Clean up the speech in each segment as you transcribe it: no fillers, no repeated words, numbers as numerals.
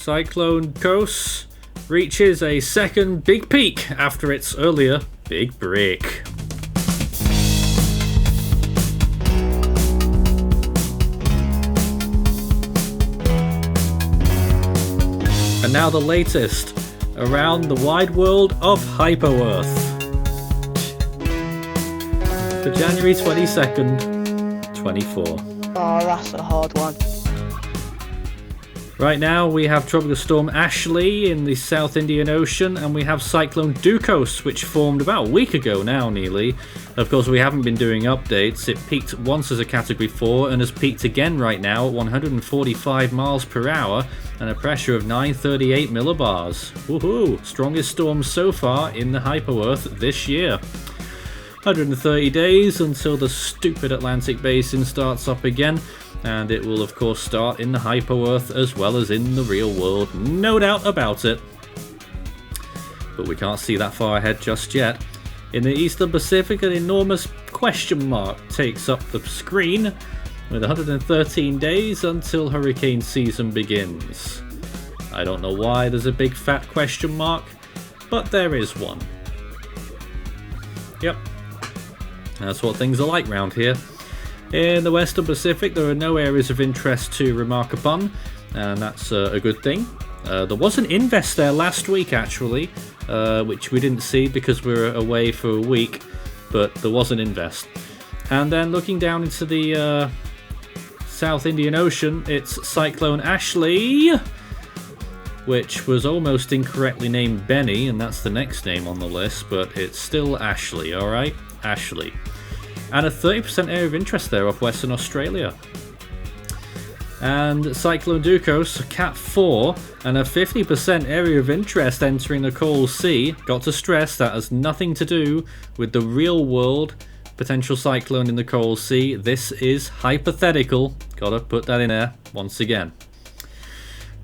Cyclone Ducos reaches a second big peak after its earlier big break. And now the latest around the wide world of HypoEarth. For January 22nd, 24. Oh, that's a hard one. Right now we have Tropical Storm Ashley in the South Indian Ocean, and we have Cyclone Ducos, which formed about a week ago now nearly. Of course, we haven't been doing updates. It peaked once as a Category 4 and has peaked again right now at 145 miles per hour and a pressure of 938 millibars. Woohoo! Strongest storm so far in the HypoEarth this year. 130 days until the stupid Atlantic basin starts up again. And it will of course start in the HypoEarth as well as in the real world, no doubt about it. But we can't see that far ahead just yet. In the Eastern Pacific, an enormous question mark takes up the screen, with 113 days until hurricane season begins. I don't know why there's a big fat question mark, but there is one. Yep, that's what things are like round here. In the Western Pacific, there are no areas of interest to remark upon, and that's a good thing. There was an invest there last week, actually, which we didn't see because we were away for a week, but there was an invest. And then looking down into the South Indian Ocean, it's Cyclone Ashley, which was almost incorrectly named Benny, and that's the next name on the list, but it's still Ashley, alright? Ashley. And a 30% area of interest there off Western Australia. And Cyclone Ducos, Cat 4, and a 50% area of interest entering the Coral Sea. Got to stress that has nothing to do with the real world potential cyclone in the Coral Sea. This is hypothetical. Gotta put that in there once again.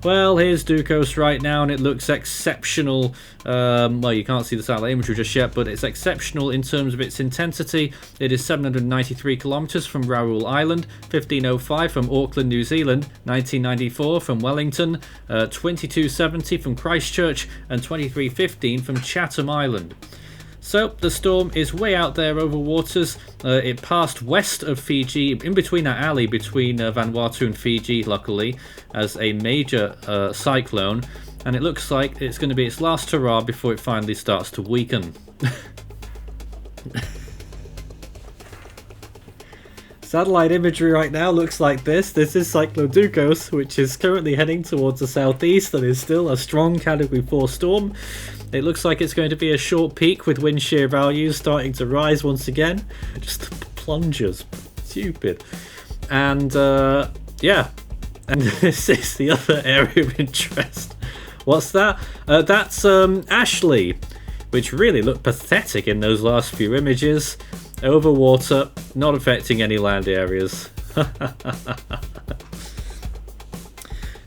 Well, here's Ducos right now, and it looks exceptional. Well, you can't see the satellite imagery just yet, but it's exceptional in terms of its intensity. It is 793 kilometers from Raoul Island, 1505 from Auckland, New Zealand, 1994 from Wellington, 2270 from Christchurch, and 2315 from Chatham Island. So the storm is way out there over waters. It passed west of Fiji, in between that alley between Vanuatu and Fiji, luckily, as a major cyclone. And it looks like it's going to be its last hurrah before it finally starts to weaken. Satellite imagery right now looks like this. This is Cyclone Ducos, which is currently heading towards the southeast and is still a strong Category 4 storm. It looks like it's going to be a short peak with wind shear values starting to rise once again. Just plungers. Stupid. And yeah. And this is the other area of interest. What's that? That's Ashley, which really looked pathetic in those last few images. Over water, not affecting any land areas.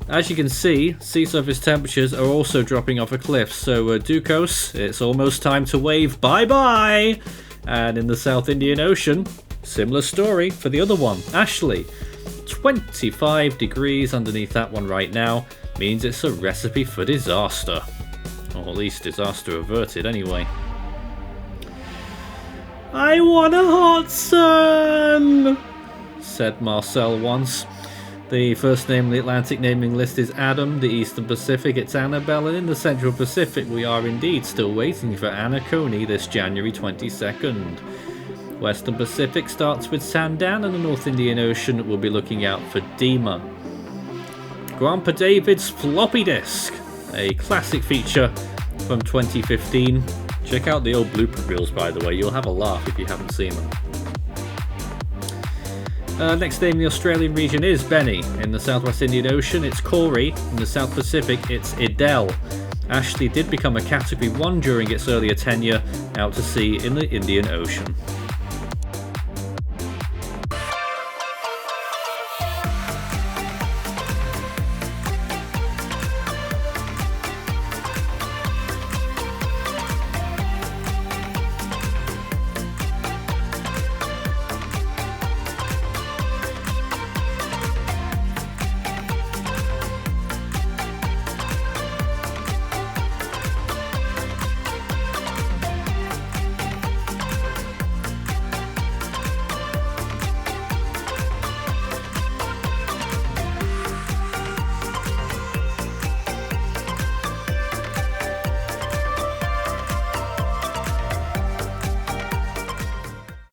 As you can see, sea surface temperatures are also dropping off a cliff, so Ducos, it's almost time to wave bye-bye! And in the South Indian Ocean, similar story for the other one, Ashley. 25 degrees underneath that one right now, means it's a recipe for disaster. Or at least disaster averted anyway. I want a hot sun, said Marcel once. The first name on the Atlantic naming list is Adam, the Eastern Pacific it's Annabelle, and in the Central Pacific we are indeed still waiting for Anna Coney this January 22nd. Western Pacific starts with Sandan, and the North Indian Ocean will be looking out for Dima. Grandpa David's floppy disk, a classic feature from 2015. Check out the old blooper reels, by the way, you'll have a laugh if you haven't seen them. Next name in the Australian region is Benny. In the Southwest Indian Ocean, it's Corey. In the South Pacific, it's Idel. Ashley did become a Category 1 during its earlier tenure out to sea in the Indian Ocean.